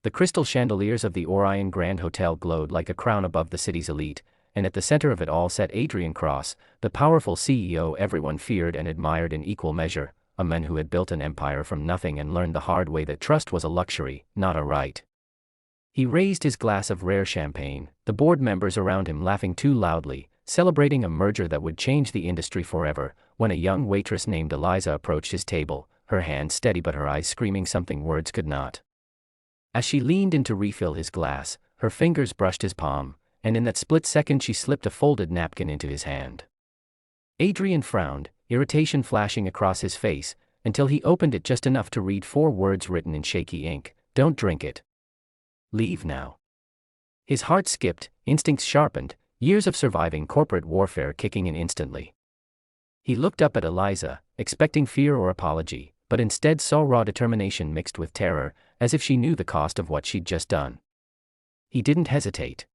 The crystal chandeliers of the Orion Grand Hotel glowed like a crown above the city's elite, and at the center of it all sat Adrian Cross, the powerful CEO everyone feared and admired in equal measure, a man who had built an empire from nothing and learned the hard way that trust was a luxury, not a right. He raised his glass of rare champagne, the board members around him laughing too loudly, celebrating a merger that would change the industry forever, when a young waitress named Eliza approached his table, her hand steady but her eyes screaming something words could not. As she leaned in to refill his glass, her fingers brushed his palm, and in that split second she slipped a folded napkin into his hand. Adrian frowned, irritation flashing across his face, until he opened it just enough to read 4 words written in shaky ink: "Don't drink it. Leave now." His heart skipped, instincts sharpened, years of surviving corporate warfare kicking in instantly. He looked up at Eliza, expecting fear or apology, but instead saw raw determination mixed with terror, as if she knew the cost of what she'd just done. He didn't hesitate.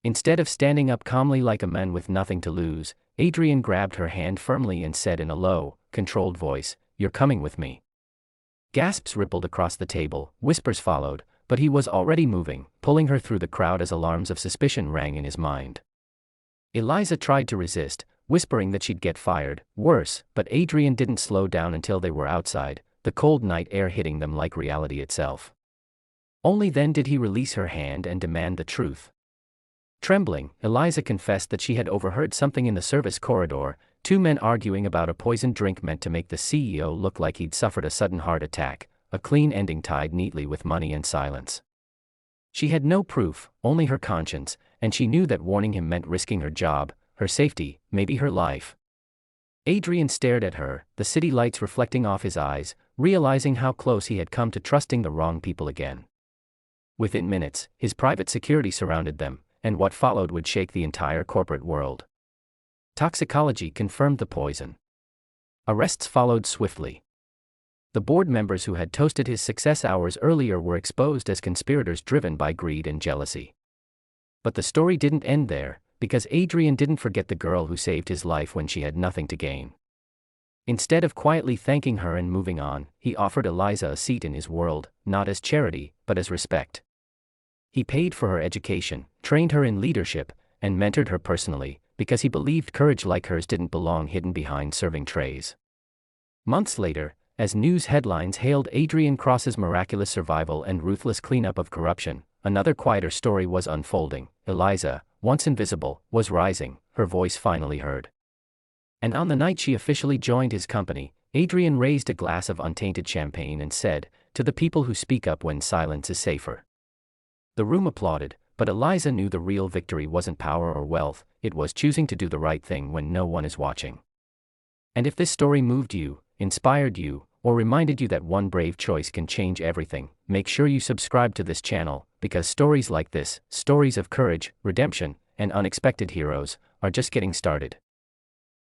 Instead of standing up calmly like a man with nothing to lose, Adrian grabbed her hand firmly and said in a low, controlled voice, "You're coming with me." Gasps rippled across the table, whispers followed, but he was already moving, pulling her through the crowd as alarms of suspicion rang in his mind. Eliza tried to resist, whispering that she'd get fired, worse, but Adrian didn't slow down until they were outside, the cold night air hitting them like reality itself. Only then did he release her hand and demand the truth. Trembling, Eliza confessed that she had overheard something in the service corridor, 2 men arguing about a poisoned drink meant to make the CEO look like he'd suffered a sudden heart attack, a clean ending tied neatly with money and silence. She had no proof, only her conscience, and she knew that warning him meant risking her job, her safety, maybe her life. Adrian stared at her, the city lights reflecting off his eyes, realizing how close he had come to trusting the wrong people again. Within minutes, his private security surrounded them, and what followed would shake the entire corporate world. Toxicology confirmed the poison. Arrests followed swiftly. The board members who had toasted his success hours earlier were exposed as conspirators driven by greed and jealousy. But the story didn't end there, because Adrian didn't forget the girl who saved his life when she had nothing to gain. Instead of quietly thanking her and moving on, he offered Eliza a seat in his world, not as charity, but as respect. He paid for her education, trained her in leadership, and mentored her personally, because he believed courage like hers didn't belong hidden behind serving trays. Months later, as news headlines hailed Adrian Cross's miraculous survival and ruthless cleanup of corruption, another quieter story was unfolding. Eliza, once invisible, was rising, her voice finally heard. And on the night she officially joined his company, Adrian raised a glass of untainted champagne and said, "To the people who speak up when silence is safer." The room applauded, but Eliza knew the real victory wasn't power or wealth, it was choosing to do the right thing when no one is watching. And if this story moved you, inspired you, or reminded you that one brave choice can change everything, make sure you subscribe to this channel, because stories like this, stories of courage, redemption, and unexpected heroes, are just getting started.